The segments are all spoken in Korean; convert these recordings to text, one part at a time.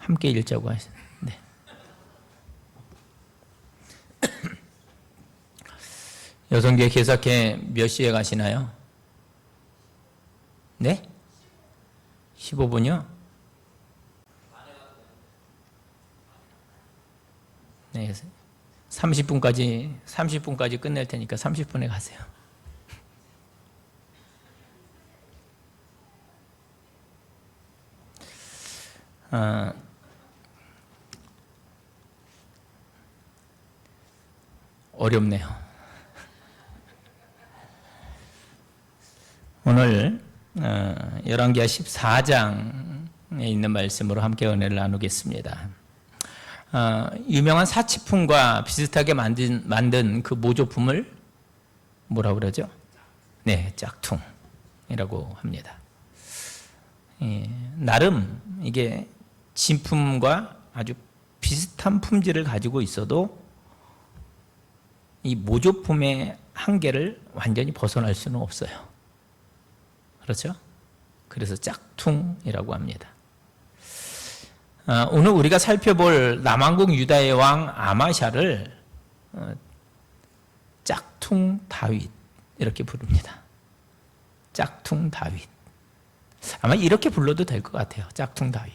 함께 읽자고 하시네. 네. 여성교회 개석회 몇 시에 가시나요? 네? 15분이요? 네. 30분까지 끝낼 테니까 30분에 가세요. 어렵네요. 오늘 열왕기하 14장에 있는 말씀으로 함께 은혜를 나누겠습니다. 유명한 사치품과 비슷하게 만든 그 모조품을 뭐라고 그러죠? 네, 짝퉁이라고 합니다. 나름 이게 진품과 아주 비슷한 품질을 가지고 있어도 이 모조품의 한계를 완전히 벗어날 수는 없어요. 그렇죠? 그래서 짝퉁이라고 합니다. 오늘 우리가 살펴볼 남왕국 유다의 왕 아마샤를 짝퉁 다윗 이렇게 부릅니다. 짝퉁 다윗. 아마 이렇게 불러도 될 것 같아요. 짝퉁 다윗.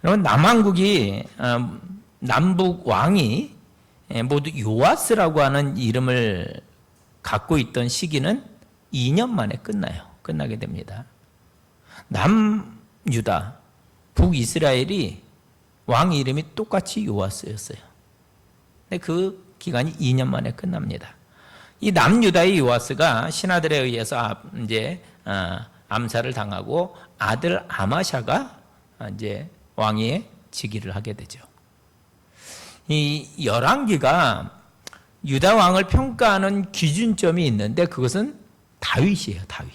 여러분, 남왕국이 남북 왕이 모두 요아스라고 하는 이름을 갖고 있던 시기는 2년 만에 끝나게 됩니다. 남유다, 북이스라엘이 왕 이름이 똑같이 요아스였어요. 근데 그 기간이 2년 만에 끝납니다. 이 남유다의 요아스가 신하들에 의해서 이제 암살을 당하고 아들 아마샤가 이제 왕위에 즉위를 하게 되죠. 이 열왕기가 유다 왕을 평가하는 기준점이 있는데 그것은 다윗이에요. 다윗.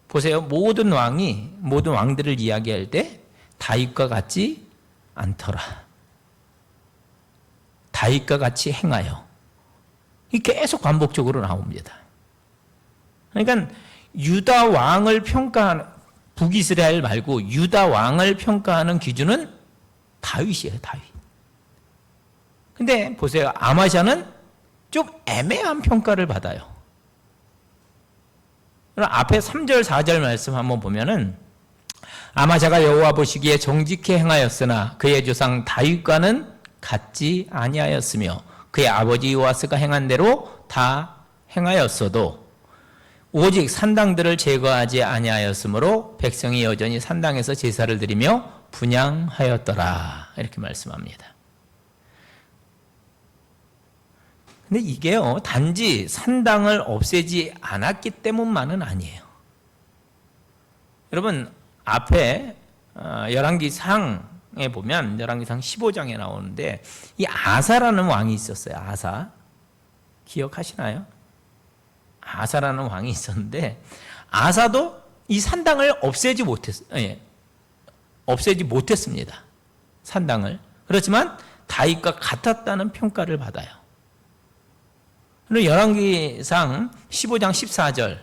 보세요. 모든 왕들을 이야기할 때 다윗과 같지 않더라. 다윗과 같이 행하여. 이 계속 반복적으로 나옵니다. 그러니까 유다 왕을 평가하는, 북이스라엘 말고 유다 왕을 평가하는 기준은 다윗이에요. 다윗. 근데 보세요. 아마샤는 좀 애매한 평가를 받아요. 그럼 앞에 3절 4절 말씀 한번 보면은 아마샤가 여호와 보시기에 정직히 행하였으나 그의 조상 다윗과는 같지 아니하였으며 그의 아버지 요아스가 행한 대로 다 행하였어도 오직 산당들을 제거하지 아니하였으므로 백성이 여전히 산당에서 제사를 드리며 분향하였더라. 이렇게 말씀합니다. 근데 이게요, 단지 산당을 없애지 않았기 때문만은 아니에요. 여러분, 앞에 열왕기상에 보면 열왕기상 15장에 나오는데 이 아사라는 왕이 있었어요. 아사. 기억하시나요? 아사라는 왕이 있었는데 아사도 이 산당을 없애지 못했습니다. 산당을. 그렇지만 다윗과 같았다는 평가를 받아요. 열왕기상 15장 14절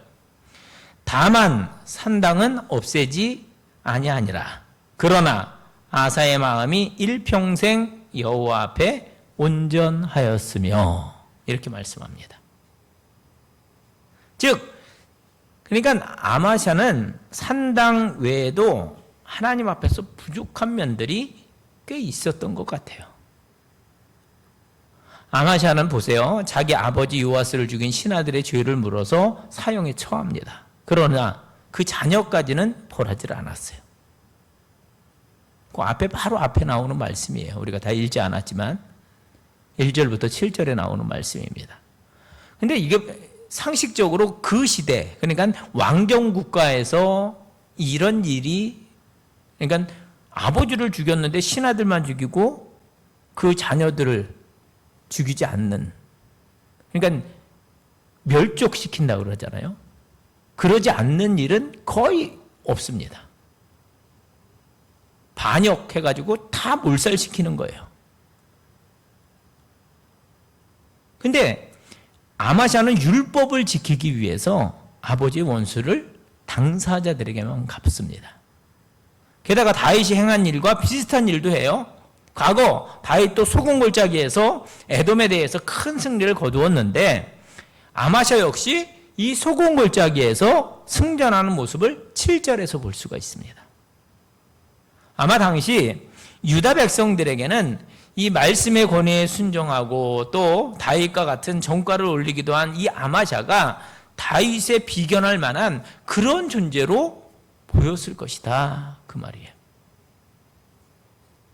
다만 산당은 없애지 아니하니라. 그러나 아사의 마음이 일평생 여호와 앞에 온전하였으며 이렇게 말씀합니다. 즉, 그러니까 아마샤는 산당 외에도 하나님 앞에서 부족한 면들이 꽤 있었던 것 같아요. 아마샤는 보세요. 자기 아버지 요아스를 죽인 신하들의 죄를 물어서 사형에 처합니다. 그러나 그 자녀까지는 벌하지 않았어요. 그 앞에 바로 앞에 나오는 말씀이에요. 우리가 다 읽지 않았지만 1절부터 7절에 나오는 말씀입니다. 근데 이게 상식적으로 그 시대, 그러니까 왕정 국가에서 이런 일이, 그러니까 아버지를 죽였는데 신하들만 죽이고 그 자녀들을 죽이지 않는, 그러니까 멸족시킨다고 그러잖아요. 그러지 않는 일은 거의 없습니다. 반역해가지고 다 몰살시키는 거예요. 근데 아마샤는 율법을 지키기 위해서 아버지의 원수를 당사자들에게만 갚습니다. 게다가 다윗이 행한 일과 비슷한 일도 해요. 과거 다윗도 소금 골짜기에서 에돔에 대해서 큰 승리를 거두었는데 아마샤 역시 이 소금 골짜기에서 승전하는 모습을 7절에서 볼 수가 있습니다. 아마 당시 유다 백성들에게는 이 말씀의 권위에 순종하고 또 다윗과 같은 전과를 올리기도 한 이 아마샤가 다윗에 비견할 만한 그런 존재로 보였을 것이다, 그 말이에요.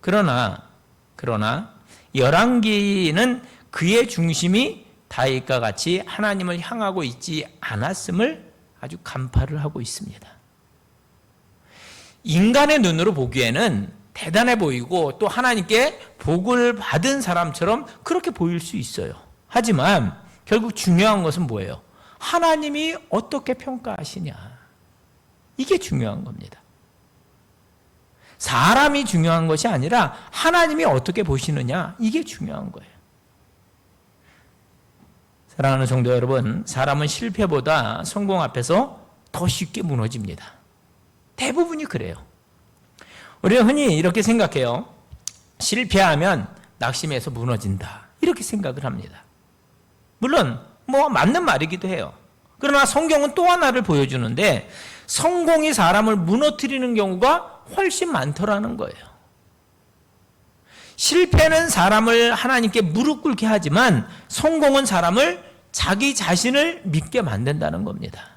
그러나 열왕기는 그의 중심이 다윗과 같이 하나님을 향하고 있지 않았음을 아주 간파를 하고 있습니다. 인간의 눈으로 보기에는 대단해 보이고 또 하나님께 복을 받은 사람처럼 그렇게 보일 수 있어요. 하지만 결국 중요한 것은 뭐예요? 하나님이 어떻게 평가하시냐, 이게 중요한 겁니다. 사람이 중요한 것이 아니라 하나님이 어떻게 보시느냐, 이게 중요한 거예요. 사랑하는 성도 여러분, 사람은 실패보다 성공 앞에서 더 쉽게 무너집니다. 대부분이 그래요. 우리가 흔히 이렇게 생각해요. 실패하면 낙심해서 무너진다, 이렇게 생각을 합니다. 물론 맞는 말이기도 해요. 그러나 성경은 또 하나를 보여주는데 성공이 사람을 무너뜨리는 경우가 훨씬 많더라는 거예요. 실패는 사람을 하나님께 무릎 꿇게 하지만 성공은 사람을 자기 자신을 믿게 만든다는 겁니다.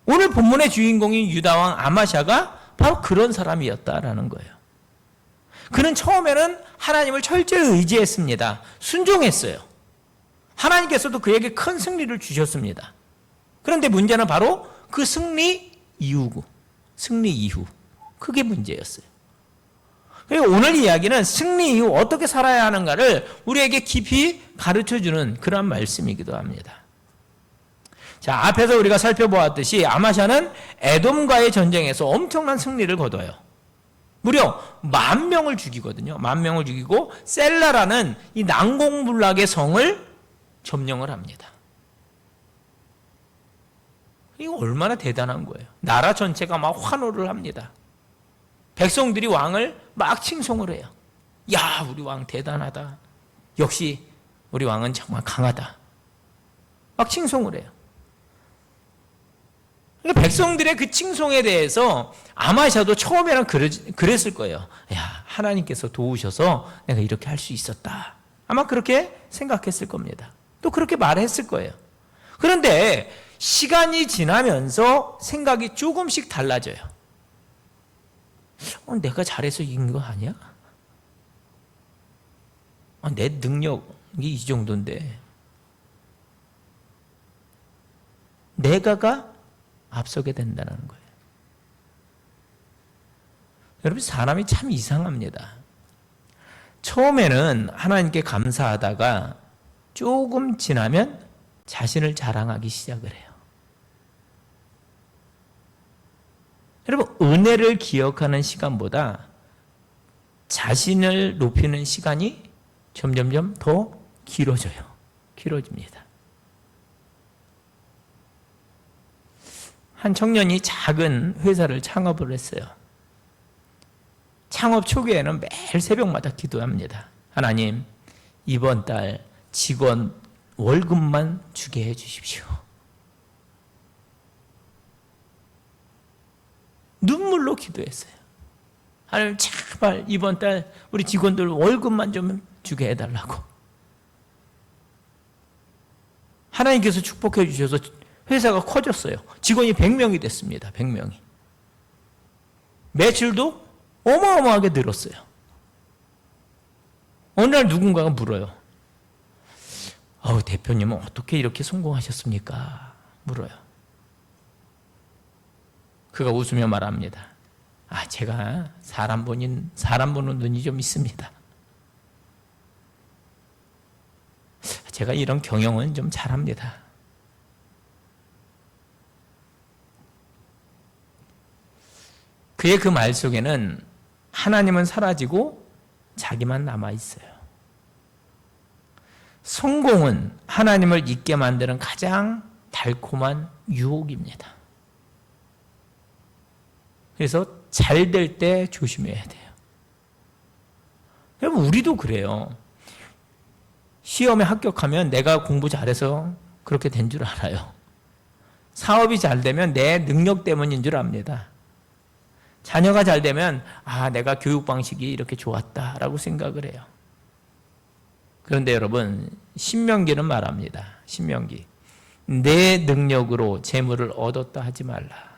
오늘 본문의 주인공인 유다왕 아마샤가 바로 그런 사람이었다라는 거예요. 그는 처음에는 하나님을 철저히 의지했습니다. 순종했어요. 하나님께서도 그에게 큰 승리를 주셨습니다. 그런데 문제는 바로 그 승리 이후, 그게 문제였어요. 그리고 오늘 이야기는 승리 이후 어떻게 살아야 하는가를 우리에게 깊이 가르쳐주는 그런 말씀이기도 합니다. 자, 앞에서 우리가 살펴보았듯이 아마샤는 에돔과의 전쟁에서 엄청난 승리를 거둬요. 무려 10,000명을 죽이거든요. 10,000명을 죽이고 셀라라는 이 난공불락의 성을 점령을 합니다. 이거 얼마나 대단한 거예요. 나라 전체가 막 환호를 합니다. 백성들이 왕을 막 칭송을 해요. 야, 우리 왕 대단하다. 역시 우리 왕은 정말 강하다. 막 칭송을 해요. 그러니까 백성들의 그 칭송에 대해서 아마샤도 처음에는 그랬을 거예요. 야, 하나님께서 도우셔서 내가 이렇게 할 수 있었다. 아마 그렇게 생각했을 겁니다. 또 그렇게 말했을 거예요. 그런데 시간이 지나면서 생각이 조금씩 달라져요. 내가 잘해서 이긴 거 아니야? 내 능력이 이 정도인데 내가가 앞서게 된다는 거예요. 여러분, 사람이 참 이상합니다. 처음에는 하나님께 감사하다가 조금 지나면 자신을 자랑하기 시작을 해요. 여러분, 은혜를 기억하는 시간보다 자신을 높이는 시간이 점점점 더 길어집니다. 한 청년이 작은 회사를 창업을 했어요. 창업 초기에는 매일 새벽마다 기도합니다. 하나님, 이번 달 직원 월급만 주게 해주십시오. 눈물로 기도했어요. 하나님, 제발 이번 달 우리 직원들 월급만 좀 주게 해달라고. 하나님께서 축복해 주셔서 회사가 커졌어요. 직원이 100명이 됐습니다. 100명이. 매출도 어마어마하게 늘었어요. 어느 날 누군가가 물어요. 대표님은 어떻게 이렇게 성공하셨습니까? 물어요. 그가 웃으며 말합니다. 제가 사람 보는 눈이 좀 있습니다. 제가 이런 경영은 좀 잘합니다. 그의 그 말 속에는 하나님은 사라지고 자기만 남아있어요. 성공은 하나님을 잊게 만드는 가장 달콤한 유혹입니다. 그래서 잘 될 때 조심해야 돼요. 여러분, 우리도 그래요. 시험에 합격하면 내가 공부 잘해서 그렇게 된 줄 알아요. 사업이 잘 되면 내 능력 때문인 줄 압니다. 자녀가 잘 되면 내가 교육 방식이 이렇게 좋았다라고 생각을 해요. 그런데 여러분, 신명기는 말합니다. 신명기. 내 능력으로 재물을 얻었다 하지 말라.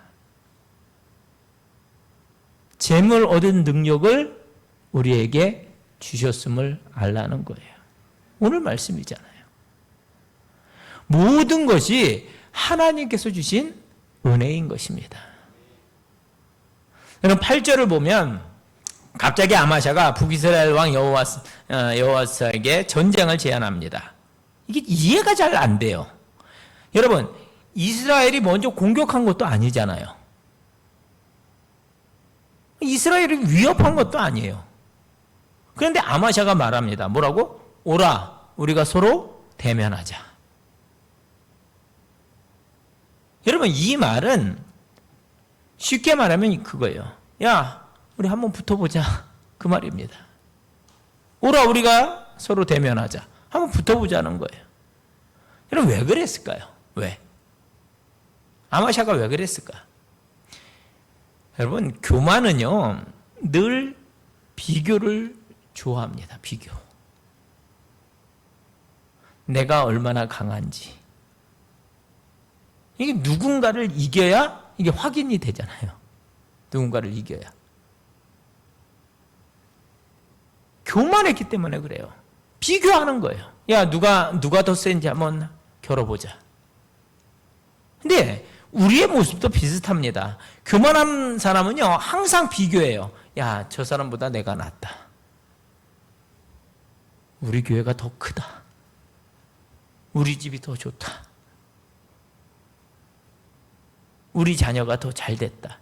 재물 얻은 능력을 우리에게 주셨음을 알라는 거예요. 오늘 말씀이잖아요. 모든 것이 하나님께서 주신 은혜인 것입니다. 여러분, 8절을 보면 갑자기 아마샤가 북이스라엘 왕 여호아스에게 전쟁을 제안합니다. 이게 이해가 잘 안 돼요. 여러분, 이스라엘이 먼저 공격한 것도 아니잖아요. 이스라엘이 위협한 것도 아니에요. 그런데 아마샤가 말합니다. 뭐라고? 오라, 우리가 서로 대면하자. 여러분, 이 말은 쉽게 말하면 그거예요. 야, 우리 한번 붙어보자. 그 말입니다. 오라, 우리가 서로 대면하자. 한번 붙어보자는 거예요. 여러분, 왜 그랬을까요? 왜? 아마샤가 왜 그랬을까? 여러분, 교만은요, 늘 비교를 좋아합니다. 비교. 내가 얼마나 강한지. 이게 누군가를 이겨야 이게 확인이 되잖아요. 누군가를 이겨야. 교만했기 때문에 그래요. 비교하는 거예요. 야, 누가 더 센지 한번 겨뤄보자. 근데 우리의 모습도 비슷합니다. 교만한 사람은요, 항상 비교해요. 야, 저 사람보다 내가 낫다. 우리 교회가 더 크다. 우리 집이 더 좋다. 우리 자녀가 더 잘 됐다.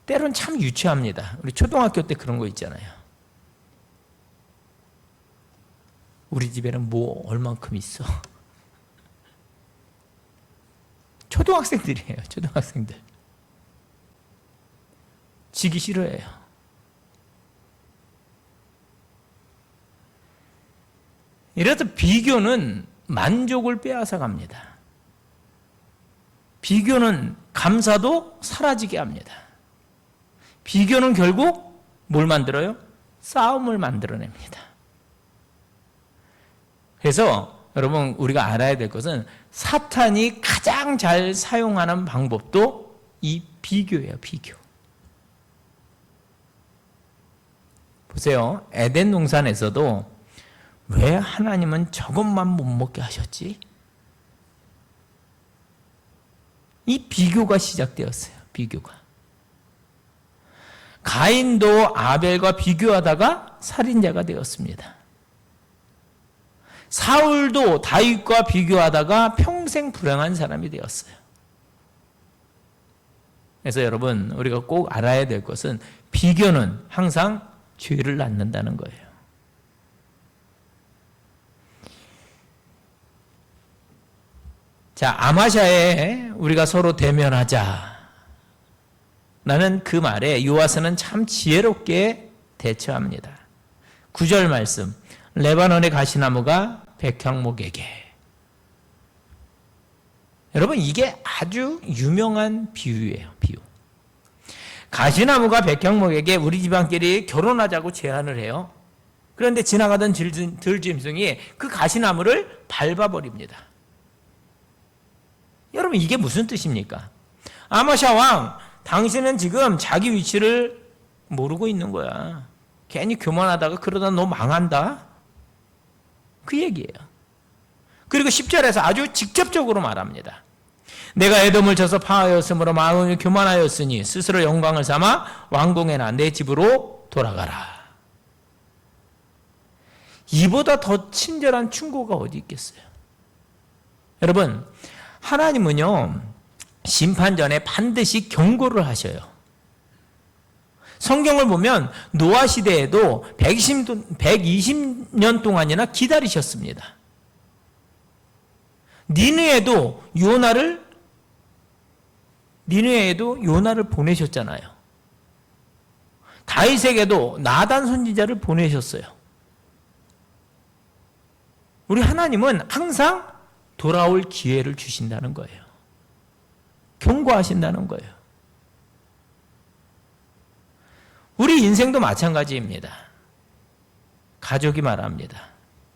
때론 참 유치합니다. 우리 초등학교 때 그런 거 있잖아요. 우리 집에는 뭐 얼만큼 있어. 초등학생들이에요. 초등학생들. 지기 싫어해요. 이래서 비교는 만족을 빼앗아 갑니다. 비교는 감사도 사라지게 합니다. 비교는 결국 뭘 만들어요? 싸움을 만들어냅니다. 그래서 여러분, 우리가 알아야 될 것은 사탄이 가장 잘 사용하는 방법도 이 비교예요. 비교. 보세요. 에덴 동산에서도 왜 하나님은 저것만 못 먹게 하셨지? 이 비교가 시작되었어요. 비교가. 가인도 아벨과 비교하다가 살인자가 되었습니다. 사울도 다윗과 비교하다가 평생 불행한 사람이 되었어요. 그래서 여러분, 우리가 꼭 알아야 될 것은 비교는 항상 죄를 낳는다는 거예요. 자, 아마샤에 우리가 서로 대면하자. 나는 그 말에 요아스는 참 지혜롭게 대처합니다. 9절 말씀. 레바논의 가시나무가 백향목에게. 여러분, 이게 아주 유명한 비유예요. 비유. 가시나무가 백향목에게 우리 집안끼리 결혼하자고 제안을 해요. 그런데 지나가던 들짐승이 그 가시나무를 밟아버립니다. 여러분, 이게 무슨 뜻입니까? 아마샤 왕, 당신은 지금 자기 위치를 모르고 있는 거야. 괜히 교만하다가 그러다 너 망한다. 그 얘기예요. 그리고 10절에서 아주 직접적으로 말합니다. 내가 에돔을 쳐서 파하였으므로 마음이 교만하였으니 스스로 영광을 삼아 왕궁에나 내 집으로 돌아가라. 이보다 더 친절한 충고가 어디 있겠어요? 여러분, 하나님은요, 심판 전에 반드시 경고를 하셔요. 성경을 보면 노아 시대에도 120년 동안이나 기다리셨습니다. 니느웨에도 요나를 보내셨잖아요. 다윗에게도 나단 선지자를 보내셨어요. 우리 하나님은 항상 돌아올 기회를 주신다는 거예요. 경고하신다는 거예요. 우리 인생도 마찬가지입니다. 가족이 말합니다.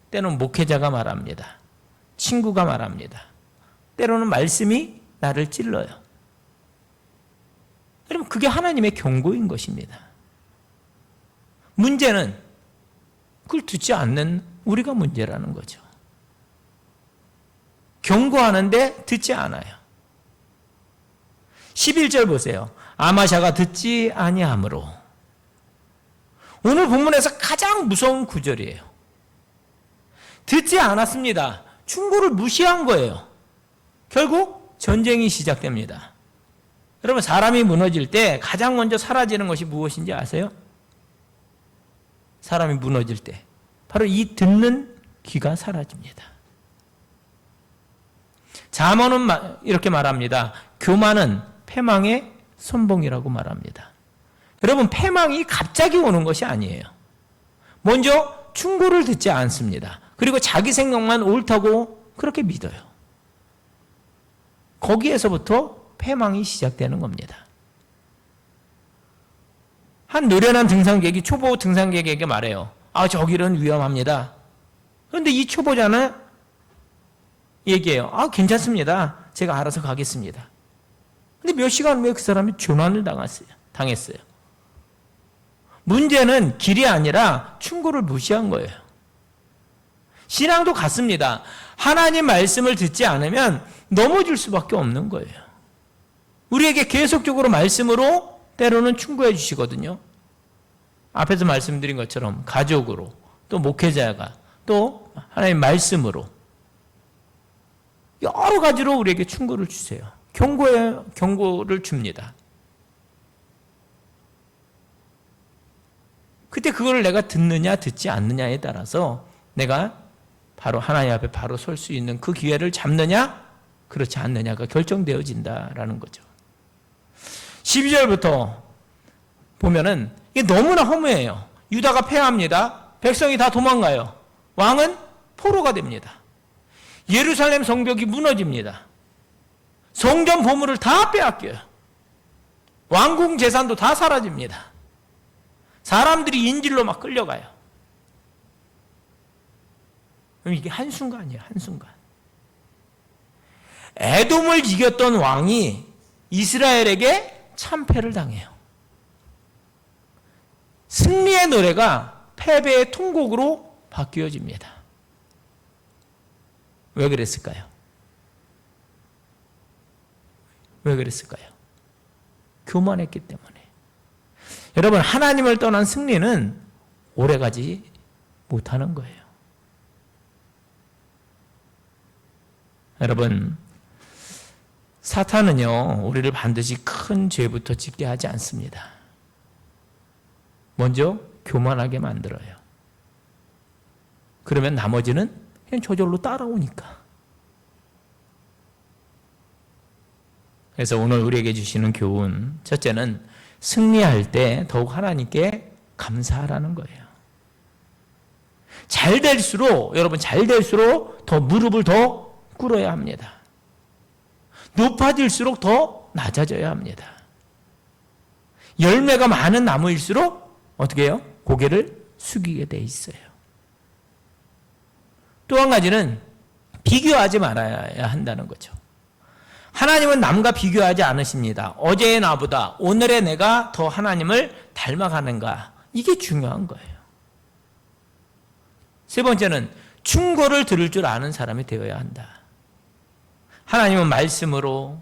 때로는 목회자가 말합니다. 친구가 말합니다. 때로는 말씀이 나를 찔러요. 여러분, 그게 하나님의 경고인 것입니다. 문제는 그걸 듣지 않는 우리가 문제라는 거죠. 경고하는데 듣지 않아요. 11절 보세요. 아마샤가 듣지 아니하므로. 오늘 본문에서 가장 무서운 구절이에요. 듣지 않았습니다. 충고를 무시한 거예요. 결국 전쟁이 시작됩니다. 여러분, 사람이 무너질 때 가장 먼저 사라지는 것이 무엇인지 아세요? 사람이 무너질 때 바로 이 듣는 귀가 사라집니다. 잠언은 이렇게 말합니다. 교만은 패망의 선봉이라고 말합니다. 여러분, 패망이 갑자기 오는 것이 아니에요. 먼저 충고를 듣지 않습니다. 그리고 자기 생각만 옳다고 그렇게 믿어요. 거기에서부터 패망이 시작되는 겁니다. 한 노련한 등산객이 초보 등산객에게 말해요. 저길은 위험합니다. 그런데 이 초보자는 얘기해요. 괜찮습니다. 제가 알아서 가겠습니다. 근데 몇 시간 후에 그 사람이 조난을 당했어요. 문제는 길이 아니라 충고를 무시한 거예요. 신앙도 같습니다. 하나님 말씀을 듣지 않으면 넘어질 수밖에 없는 거예요. 우리에게 계속적으로 말씀으로 때로는 충고해 주시거든요. 앞에서 말씀드린 것처럼 가족으로, 또 목회자가, 또 하나님 말씀으로 여러 가지로 우리에게 충고를 주세요. 경고를 줍니다. 그때 그걸 내가 듣느냐 듣지 않느냐에 따라서 내가 바로 하나님 앞에 바로 설 수 있는 그 기회를 잡느냐 그렇지 않느냐가 결정되어진다라는 거죠. 12절부터 보면은 이게 너무나 허무해요. 유다가 패합니다. 백성이 다 도망가요. 왕은 포로가 됩니다. 예루살렘 성벽이 무너집니다. 성전 보물을 다 빼앗겨요. 왕궁 재산도 다 사라집니다. 사람들이 인질로 막 끌려가요. 그럼 이게 한순간이에요. 한순간. 에돔을 이겼던 왕이 이스라엘에게 참패를 당해요. 승리의 노래가 패배의 통곡으로 바뀌어집니다. 왜 그랬을까요? 왜 그랬을까요? 교만했기 때문에. 여러분, 하나님을 떠난 승리는 오래가지 못하는 거예요. 여러분, 사탄은요, 우리를 반드시 큰 죄부터 짓게 하지 않습니다. 먼저 교만하게 만들어요. 그러면 나머지는 그냥 저절로 따라오니까. 그래서 오늘 우리에게 주시는 교훈, 첫째는 승리할 때 더욱 하나님께 감사하라는 거예요. 잘 될수록, 여러분 잘 될수록 더 무릎을 더 꿇어야 합니다. 높아질수록 더 낮아져야 합니다. 열매가 많은 나무일수록 어떻게 해요? 고개를 숙이게 돼 있어요. 또 한 가지는 비교하지 말아야 한다는 거죠. 하나님은 남과 비교하지 않으십니다. 어제의 나보다 오늘의 내가 더 하나님을 닮아가는가? 이게 중요한 거예요. 세 번째는 충고를 들을 줄 아는 사람이 되어야 한다. 하나님은 말씀으로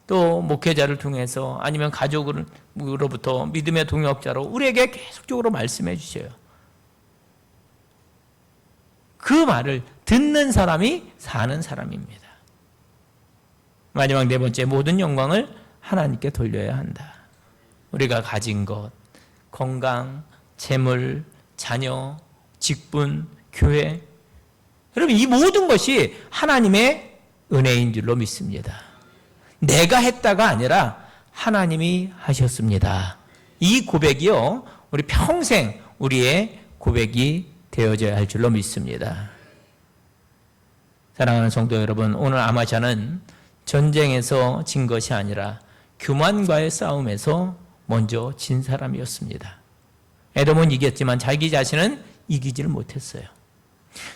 또 목회자를 통해서 아니면 가족으로부터 믿음의 동역자로 우리에게 계속적으로 말씀해 주셔요. 그 말을 듣는 사람이 사는 사람입니다. 마지막 네 번째, 모든 영광을 하나님께 돌려야 한다. 우리가 가진 것, 건강, 재물, 자녀, 직분, 교회. 여러분, 이 모든 것이 하나님의 은혜인 줄로 믿습니다. 내가 했다가 아니라 하나님이 하셨습니다. 이 고백이요, 우리 평생 우리의 고백이 되어져야 할 줄로 믿습니다. 사랑하는 성도 여러분, 오늘 아마샤는 전쟁에서 진 것이 아니라 교만과의 싸움에서 먼저 진 사람이었습니다. 에돔은 이겼지만 자기 자신은 이기지를 못했어요.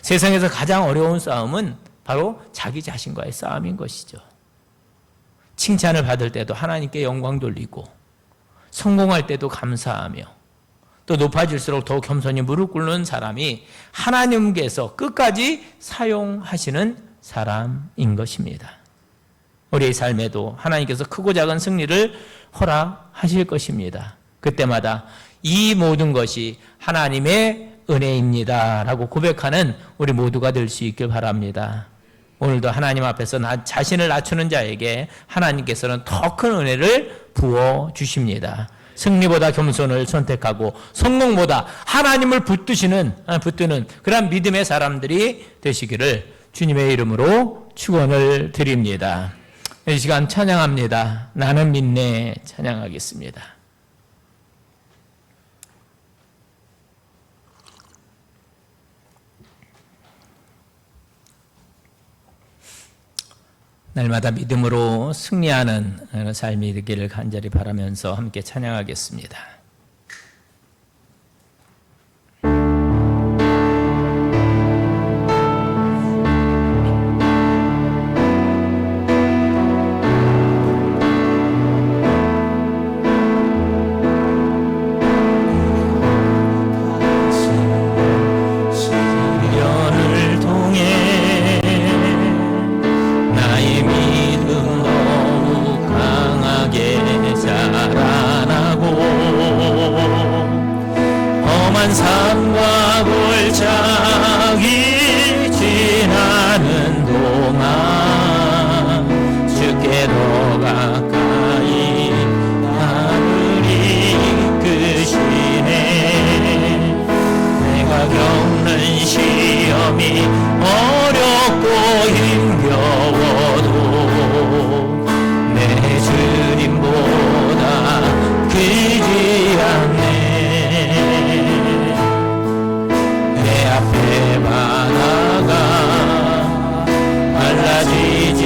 세상에서 가장 어려운 싸움은 바로 자기 자신과의 싸움인 것이죠. 칭찬을 받을 때도 하나님께 영광 돌리고, 성공할 때도 감사하며, 또 높아질수록 더욱 겸손히 무릎 꿇는 사람이 하나님께서 끝까지 사용하시는 사람인 것입니다. 우리의 삶에도 하나님께서 크고 작은 승리를 허락하실 것입니다. 그때마다 이 모든 것이 하나님의 은혜입니다 라고 고백하는 우리 모두가 될 수 있길 바랍니다. 오늘도 하나님 앞에서 자신을 낮추는 자에게 하나님께서는 더 큰 은혜를 부어주십니다. 승리보다 겸손을 선택하고 성공보다 하나님을 붙드는 그런 믿음의 사람들이 되시기를 주님의 이름으로 축원을 드립니다. 이 시간 찬양합니다. 나는 믿네 찬양하겠습니다. 날마다 믿음으로 승리하는 삶이 되기를 간절히 바라면서 함께 찬양하겠습니다. 산과 골짜기 지나는 동안 주께 더 가까이 나를 이끄시네. 내가 겪는 시험이 어렵고 힘겨워도 내 주님보다 크지 않네. 바다가 말라지지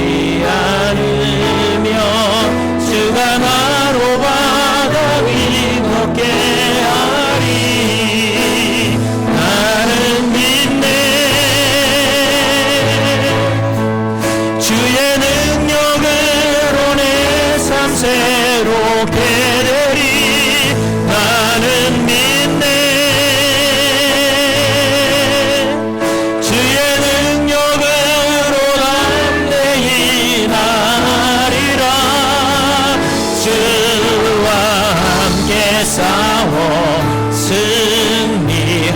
않으며 주가 나로 바다 위 걷게 하리. 나는 믿네. 주의 능력으로 내 삶 새롭게 되리. 나는 믿네. 싸워 승리하리라.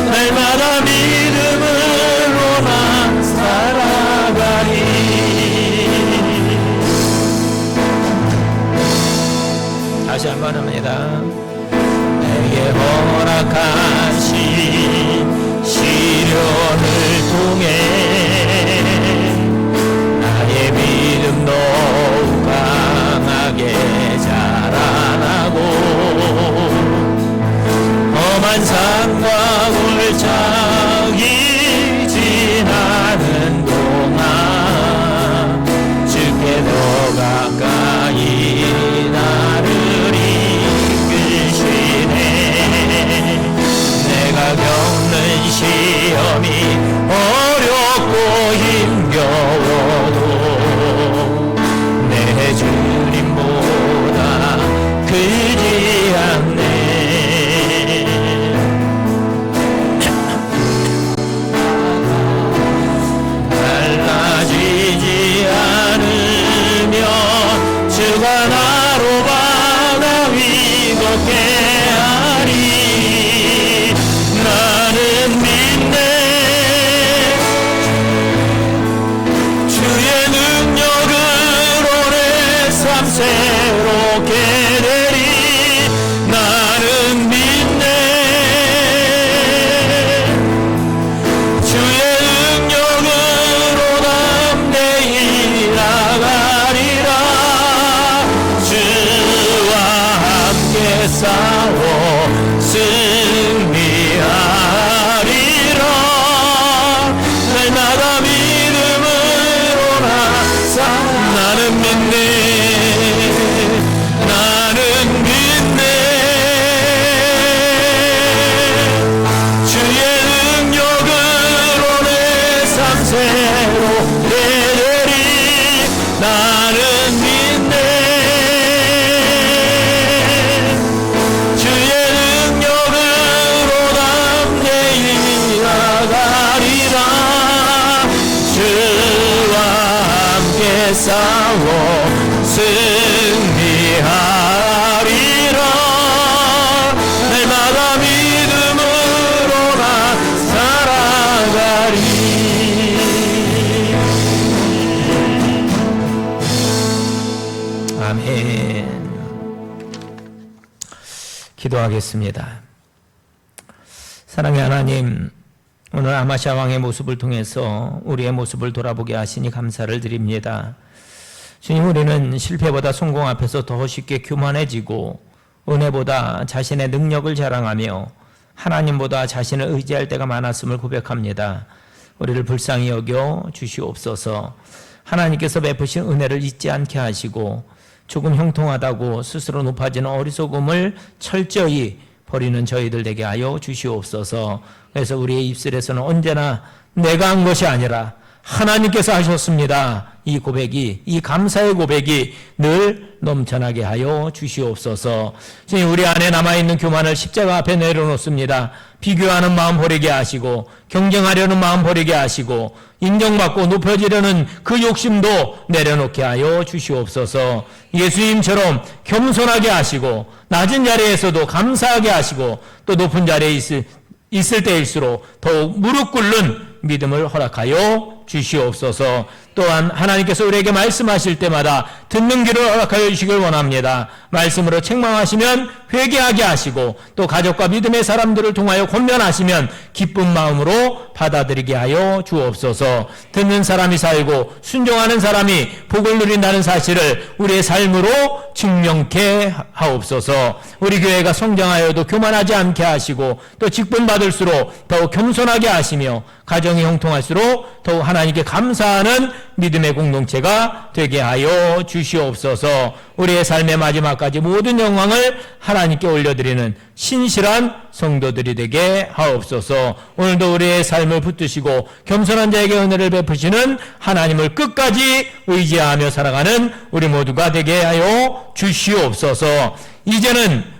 날마다 믿음으로 난 살아가리. 다시 한번 합니다. 내게 허락하신 시련을 통해 나의 믿음 더욱 강하게 자라나고 험한 산과 골짜기 지나는 동안 주께 더 가까이 나를 이끄시네. 내가 겪는 시험이 어렵고 힘겨워도 내 주님보다 크지 않네. 달라지지 않으며 주가 나로 바다 위 걷게 하리. 나는 믿네. 주의 능력으로 내 삶 새롭게 권세로 되리니 나는 믿네. 주의 능력으로 담대히 나가리라. 주와 함께 싸워 승리하리라. 날마다 믿음으로 나 살아가리. 아멘. 기도하겠습니다. 사랑의 하나님, 오늘 아마샤 왕의 모습을 통해서 우리의 모습을 돌아보게 하시니 감사를 드립니다. 주님, 우리는 실패보다 성공 앞에서 더 쉽게 교만해지고 은혜보다 자신의 능력을 자랑하며 하나님보다 자신을 의지할 때가 많았음을 고백합니다. 우리를 불쌍히 여겨 주시옵소서. 하나님께서 베푸신 은혜를 잊지 않게 하시고 조금 형통하다고 스스로 높아지는 어리석음을 철저히 버리는 저희들 되게 하여 주시옵소서. 그래서 우리의 입술에서는 언제나 내가 한 것이 아니라 하나님께서 하셨습니다. 이 고백이, 이 감사의 고백이 늘 넘쳐나게 하여 주시옵소서. 주님, 우리 안에 남아있는 교만을 십자가 앞에 내려놓습니다. 비교하는 마음 버리게 하시고, 경쟁하려는 마음 버리게 하시고, 인정받고 높여지려는 그 욕심도 내려놓게 하여 주시옵소서. 예수님처럼 겸손하게 하시고, 낮은 자리에서도 감사하게 하시고, 또 높은 자리에 있을 때일수록 더욱 무릎 꿇는 믿음을 허락하여 주시옵소서. 또한 하나님께서 우리에게 말씀하실 때마다 듣는 귀를 허락하여 주시길 원합니다. 말씀으로 책망하시면 회개하게 하시고, 또 가족과 믿음의 사람들을 통하여 권면하시면 기쁜 마음으로 받아들이게 하여 주옵소서. 듣는 사람이 살고 순종하는 사람이 복을 누린다는 사실을 우리의 삶으로 증명케 하옵소서. 우리 교회가 성장하여도 교만하지 않게 하시고, 또 직분 받을수록 더욱 겸손하게 하시며, 가정이 형통할수록 더욱 하나님께 감사하는 믿음의 공동체가 되게 하여 주시옵소서. 우리의 삶의 마지막까지 모든 영광을 하나님께 올려드리는 신실한 성도들이 되게 하옵소서. 오늘도 우리의 삶을 붙드시고 겸손한 자에게 은혜를 베푸시는 하나님을 끝까지 의지하며 살아가는 우리 모두가 되게 하여 주시옵소서. 이제는